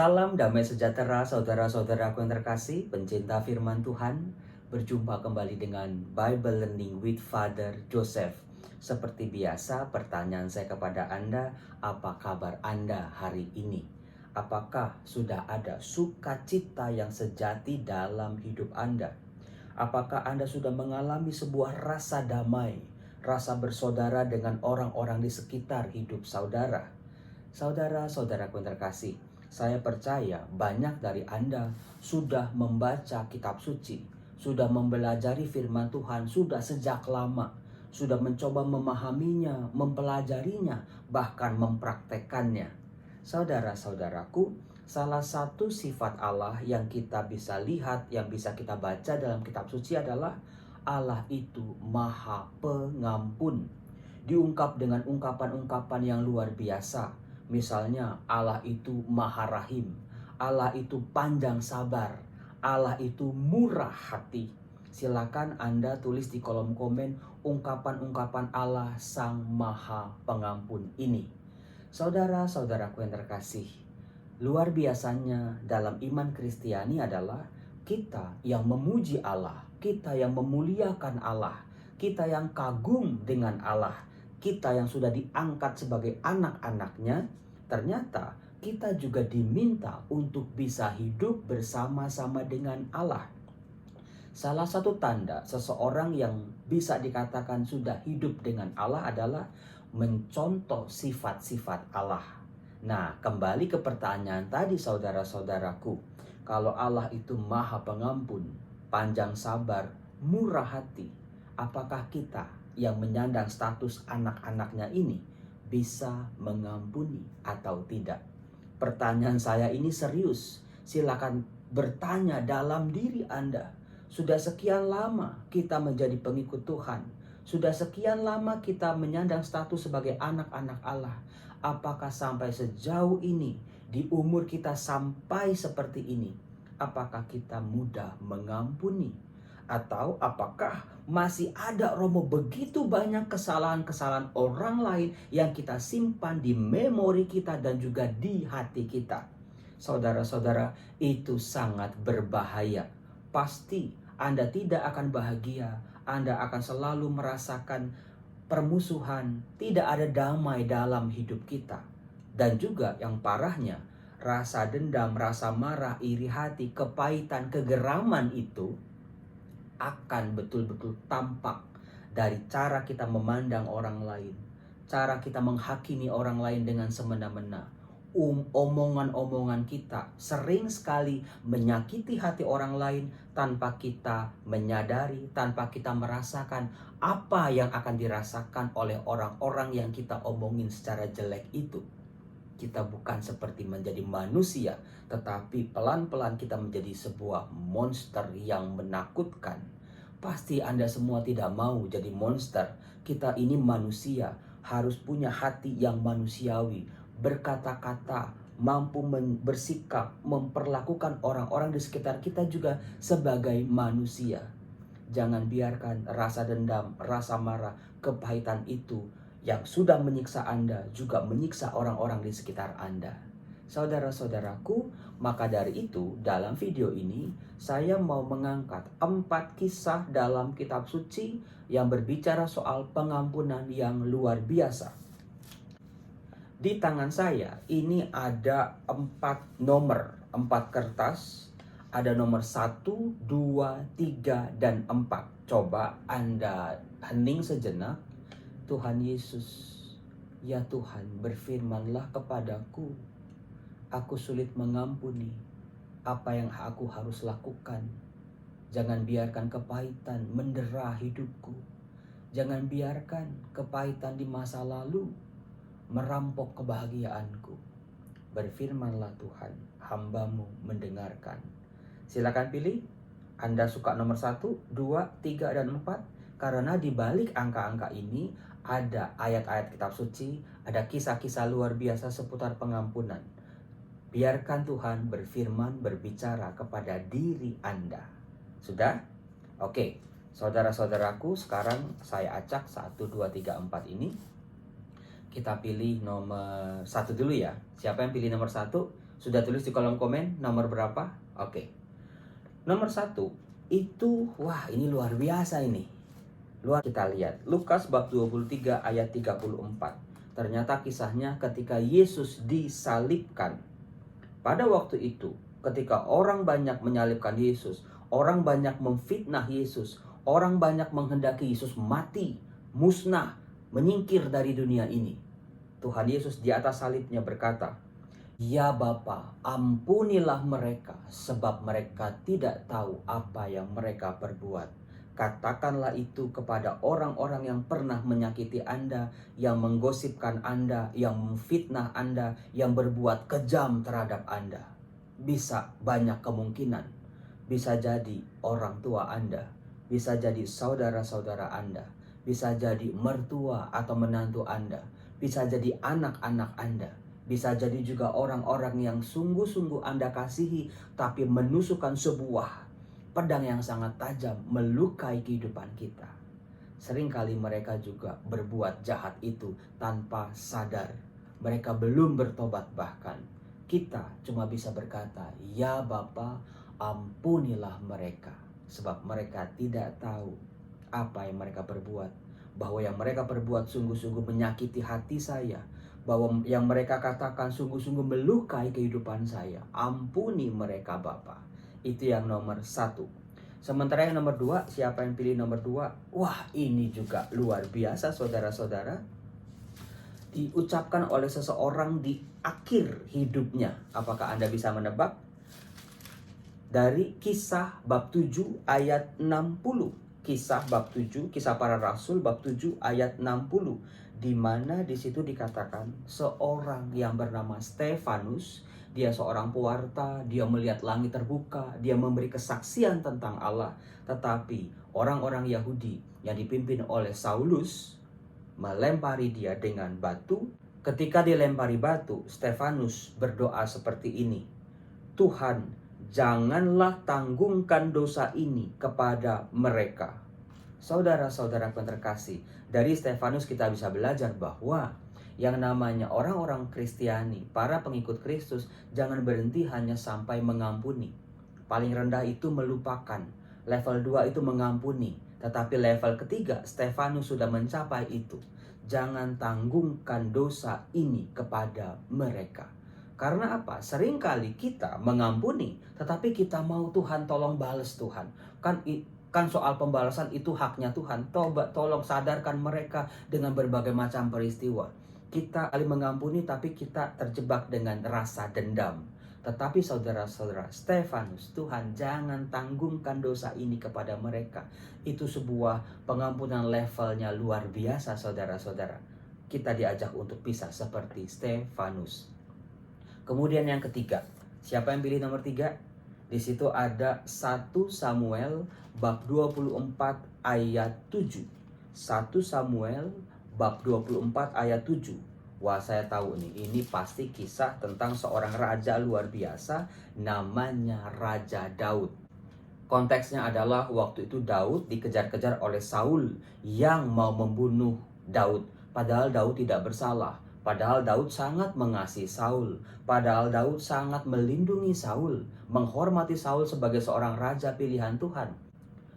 Salam damai sejahtera saudara-saudaraku yang terkasih, pencinta firman Tuhan. Berjumpa kembali dengan Bible Learning with Father Joseph. Seperti biasa, pertanyaan saya kepada Anda, apa kabar Anda hari ini? Apakah sudah ada sukacita yang sejati dalam hidup Anda? Apakah Anda sudah mengalami sebuah rasa damai, rasa bersaudara dengan orang-orang di sekitar hidup saudara? Saudara-saudaraku yang terkasih, saya percaya banyak dari Anda sudah membaca kitab suci, sudah mempelajari firman Tuhan, sudah sejak lama, sudah mencoba memahaminya, mempelajarinya, bahkan mempraktekannya. Saudara-saudaraku, salah satu sifat Allah yang kita bisa lihat, yang bisa kita baca dalam kitab suci adalah Allah itu Maha Pengampun. Diungkap dengan ungkapan-ungkapan yang luar biasa. Misalnya Allah itu Maha Rahim, Allah itu panjang sabar, Allah itu murah hati. Silakan Anda tulis di kolom komen ungkapan-ungkapan Allah Sang Maha Pengampun ini. Saudara-saudaraku yang terkasih, luar biasanya dalam iman Kristiani adalah kita yang memuji Allah, kita yang memuliakan Allah, kita yang kagum dengan Allah, kita yang sudah diangkat sebagai anak-anaknya. Ternyata kita juga diminta untuk bisa hidup bersama-sama dengan Allah. Salah satu tanda seseorang yang bisa dikatakan sudah hidup dengan Allah adalah mencontoh sifat-sifat Allah. Nah, kembali ke pertanyaan tadi saudara-saudaraku. Kalau Allah itu Maha Pengampun, panjang sabar, murah hati, apakah kita yang menyandang status anak-anaknya ini bisa mengampuni atau tidak? Pertanyaan saya ini serius. Silakan bertanya dalam diri Anda. Sudah sekian lama kita menjadi pengikut Tuhan. Sudah sekian lama kita menyandang status sebagai anak-anak Allah. Apakah sampai sejauh ini, di umur kita sampai seperti ini, apakah kita mudah mengampuni? Atau apakah masih ada Romo begitu banyak kesalahan-kesalahan orang lain yang kita simpan di memori kita dan juga di hati kita? Saudara-saudara, itu sangat berbahaya. Pasti Anda tidak akan bahagia, Anda akan selalu merasakan permusuhan, tidak ada damai dalam hidup kita. Dan juga yang parahnya, rasa dendam, rasa marah, iri hati, kepahitan, kegeraman itu akan betul-betul tampak dari cara kita memandang orang lain, cara kita menghakimi orang lain dengan semena-mena. Omongan-omongan kita sering sekali menyakiti hati orang lain tanpa kita menyadari, tanpa kita merasakan apa yang akan dirasakan oleh orang-orang yang kita omongin secara jelek itu. Kita bukan seperti menjadi manusia, tetapi pelan-pelan kita menjadi sebuah monster yang menakutkan. Pasti Anda semua tidak mau jadi monster. Kita ini manusia, harus punya hati yang manusiawi, berkata-kata, mampu bersikap, memperlakukan orang-orang di sekitar kita juga sebagai manusia. Jangan biarkan rasa dendam, rasa marah, kepahitan itu yang sudah menyiksa Anda juga menyiksa orang-orang di sekitar Anda. Saudara-saudaraku, maka dari itu dalam video ini saya mau mengangkat 4 kisah dalam kitab suci yang berbicara soal pengampunan yang luar biasa. Di tangan saya ini ada 4 nomor, 4 kertas. Ada nomor 1, 2, 3, dan 4. Coba Anda hening sejenak. Tuhan Yesus, ya Tuhan, berfirmanlah kepadaku. Aku sulit mengampuni. Apa yang aku harus lakukan? Jangan biarkan kepahitan mendera hidupku. Jangan biarkan kepahitan di masa lalu merampok kebahagiaanku. Berfirmanlah Tuhan, hamba-Mu mendengarkan. Silakan pilih. Anda suka nomor 1, 2, 3, dan 4? Karena di balik angka-angka ini ada ayat-ayat kitab suci, ada kisah-kisah luar biasa seputar pengampunan. Biarkan Tuhan berfirman, berbicara kepada diri Anda. Sudah? Oke, saudara-saudaraku, sekarang saya acak 1, 2, 3, 4 ini. Kita pilih nomor 1 dulu ya. Siapa yang pilih nomor 1? Sudah tulis di kolom komen nomor berapa? Oke. Nomor 1 itu, wah ini luar biasa ini. Kita lihat Lukas bab 23 ayat 34. Ternyata kisahnya ketika Yesus disalibkan. Pada waktu itu, ketika orang banyak menyalibkan Yesus, orang banyak memfitnah Yesus, orang banyak menghendaki Yesus mati, musnah, menyingkir dari dunia ini. Tuhan Yesus di atas salibnya berkata, "Ya Bapa, ampunilah mereka, sebab mereka tidak tahu apa yang mereka perbuat." Katakanlah itu kepada orang-orang yang pernah menyakiti Anda, yang menggosipkan Anda, yang memfitnah Anda, yang berbuat kejam terhadap Anda. Bisa banyak kemungkinan. Bisa jadi orang tua Anda, bisa jadi saudara-saudara Anda, bisa jadi mertua atau menantu Anda, bisa jadi anak-anak Anda, bisa jadi juga orang-orang yang sungguh-sungguh Anda kasihi, tapi menusukkan sebuah pedang yang sangat tajam melukai kehidupan kita. Seringkali mereka juga berbuat jahat itu tanpa sadar. Mereka belum bertobat bahkan. Kita cuma bisa berkata, "Ya Bapa, ampunilah mereka." Sebab mereka tidak tahu apa yang mereka perbuat. Bahwa yang mereka perbuat sungguh-sungguh menyakiti hati saya. Bahwa yang mereka katakan sungguh-sungguh melukai kehidupan saya. Ampuni mereka Bapa. Itu yang nomor 1. Sementara yang nomor 2, siapa yang pilih nomor 2? Wah, ini juga luar biasa saudara-saudara. Diucapkan oleh seseorang di akhir hidupnya. Apakah Anda bisa menebak? Dari Kisah bab 7 ayat 60. Kisah bab 7, Kisah Para Rasul bab 7 ayat 60. Di mana di situ dikatakan seorang yang bernama Stefanus, dia seorang pewarta, dia melihat langit terbuka, dia memberi kesaksian tentang Allah. Tetapi orang-orang Yahudi yang dipimpin oleh Saulus melempari dia dengan batu. Ketika dilempari batu, Stefanus berdoa seperti ini, "Tuhan, janganlah tanggungkan dosa ini kepada mereka." Saudara-saudara yang terkasih, dari Stefanus kita bisa belajar bahwa yang namanya orang-orang Kristiani, para pengikut Kristus, jangan berhenti hanya sampai mengampuni. Paling rendah itu melupakan. Level 2 itu mengampuni. Tetapi level ketiga, Stefanus sudah mencapai itu. Jangan tanggungkan dosa ini kepada mereka. Karena apa? Seringkali kita mengampuni, tetapi kita mau Tuhan tolong balas Tuhan. Kan soal pembalasan itu haknya Tuhan. Tolong sadarkan mereka dengan berbagai macam peristiwa. Kita kali mengampuni tapi kita terjebak dengan rasa dendam. Tetapi saudara-saudara, Stefanus, Tuhan jangan tanggungkan dosa ini kepada mereka. Itu sebuah pengampunan levelnya luar biasa saudara-saudara. Kita diajak untuk bisa seperti Stefanus. Kemudian yang ketiga, siapa yang pilih nomor 3? Di situ ada 1 Samuel bab 24 ayat 7. 1 Samuel bab 24 ayat 7. Wah, saya tahu nih, ini pasti kisah tentang seorang raja luar biasa, namanya Raja Daud. Konteksnya adalah waktu itu Daud dikejar-kejar oleh Saul yang mau membunuh Daud. Padahal Daud tidak bersalah. Padahal Daud sangat mengasihi Saul. Padahal Daud sangat melindungi Saul, menghormati Saul sebagai seorang raja pilihan Tuhan.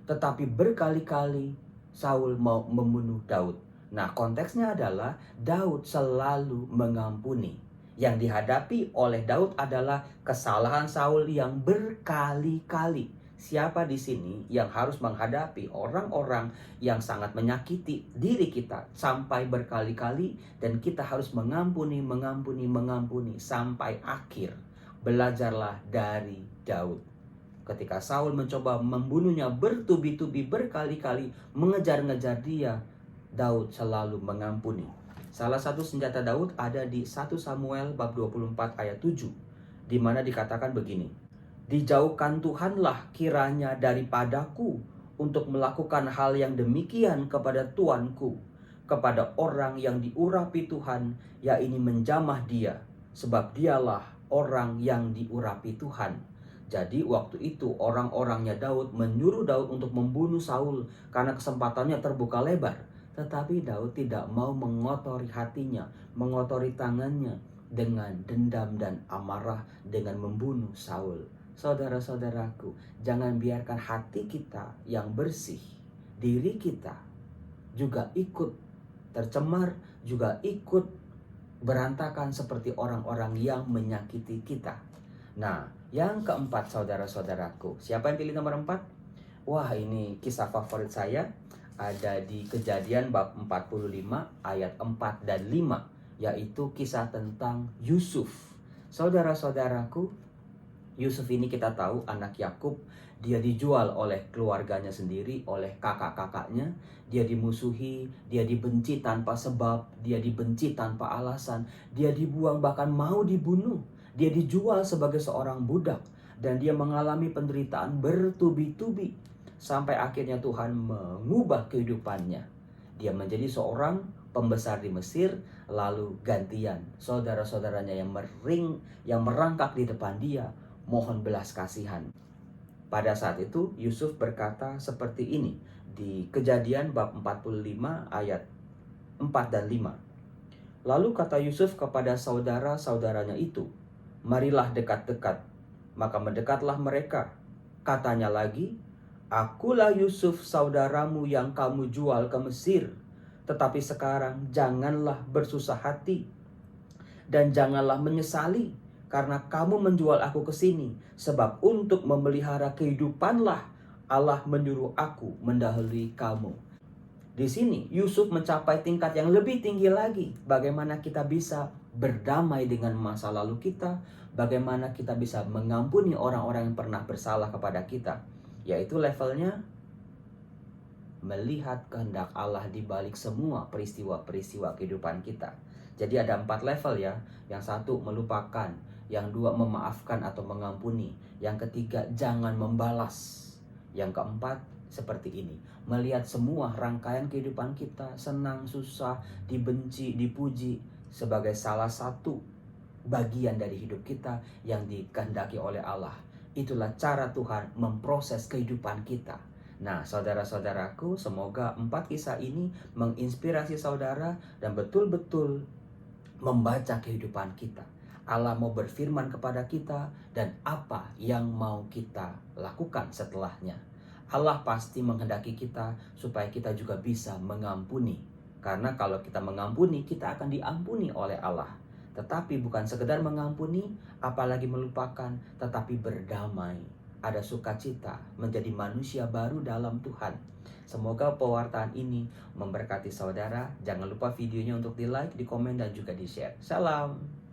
Tetapi berkali-kali Saul mau membunuh Daud. Nah, konteksnya adalah Daud selalu mengampuni. Yang dihadapi oleh Daud adalah kesalahan Saul yang berkali-kali. Siapa di sini yang harus menghadapi orang-orang yang sangat menyakiti diri kita sampai berkali-kali, dan kita harus mengampuni sampai akhir. Belajarlah dari Daud. Ketika Saul mencoba membunuhnya bertubi-tubi berkali-kali, mengejar-ngejar dia, Daud selalu mengampuni. Salah satu senjata Daud ada di 1 Samuel bab 24 ayat 7, di mana dikatakan begini, "Dijauhkan Tuhanlah kiranya daripadaku untuk melakukan hal yang demikian kepada tuanku, kepada orang yang diurapi Tuhan, yaitu menjamah dia, sebab dialah orang yang diurapi Tuhan." Jadi waktu itu orang-orangnya Daud menyuruh Daud untuk membunuh Saul karena kesempatannya terbuka lebar. Tetapi Daud tidak mau mengotori hatinya, mengotori tangannya. dengan dendam dan amarah, dengan membunuh Saul. Saudara-saudaraku, jangan biarkan hati kita yang bersih, diri kita juga ikut tercemar, juga ikut berantakan seperti orang-orang yang menyakiti kita. Nah, yang keempat saudara-saudaraku, siapa yang pilih nomor 4? Wah, ini kisah favorit saya, ada di Kejadian bab 45 ayat 4 dan 5, yaitu kisah tentang Yusuf. Saudara-saudaraku, Yusuf ini kita tahu anak Yakub, dia dijual oleh keluarganya sendiri, oleh kakak-kakaknya. Dia dimusuhi, dia dibenci tanpa sebab, dia dibenci tanpa alasan, dia dibuang bahkan mau dibunuh. Dia dijual sebagai seorang budak dan dia mengalami penderitaan bertubi-tubi sampai akhirnya Tuhan mengubah kehidupannya. Dia menjadi seorang pembesar di Mesir, lalu gantian saudara-saudaranya yang merangkak di depan dia mohon belas kasihan. Pada saat itu Yusuf berkata seperti ini di Kejadian bab 45 ayat 4 dan 5. Lalu kata Yusuf kepada saudara-saudaranya itu, "Marilah dekat-dekat." Maka mendekatlah mereka. Katanya lagi, "Akulah Yusuf saudaramu yang kamu jual ke Mesir. Tetapi sekarang janganlah bersusah hati dan janganlah menyesali karena kamu menjual aku ke sini, sebab untuk memelihara kehidupanlah Allah menyuruh aku mendahului kamu." Di sini Yusuf mencapai tingkat yang lebih tinggi lagi. Bagaimana kita bisa berdamai dengan masa lalu kita, bagaimana kita bisa mengampuni orang-orang yang pernah bersalah kepada kita, yaitu levelnya melihat kehendak Allah di balik semua peristiwa-peristiwa kehidupan kita. Jadi ada 4 level ya. Yang satu melupakan, yang dua memaafkan atau mengampuni, yang ketiga jangan membalas, yang keempat seperti ini, melihat semua rangkaian kehidupan kita, senang, susah, dibenci, dipuji, sebagai salah satu bagian dari hidup kita yang dikehendaki oleh Allah. Itulah cara Tuhan memproses kehidupan kita. Nah, saudara-saudaraku, semoga 4 kisah ini menginspirasi saudara dan betul-betul membaca kehidupan kita. Allah mau berfirman kepada kita dan apa yang mau kita lakukan setelahnya. Allah pasti menghendaki kita supaya kita juga bisa mengampuni. Karena kalau kita mengampuni, kita akan diampuni oleh Allah. Tetapi bukan sekedar mengampuni, apalagi melupakan, tetapi berdamai. Ada sukacita menjadi manusia baru dalam Tuhan. Semoga pewartaan ini memberkati saudara. Jangan lupa videonya untuk di like, di komen, dan juga di share. Salam.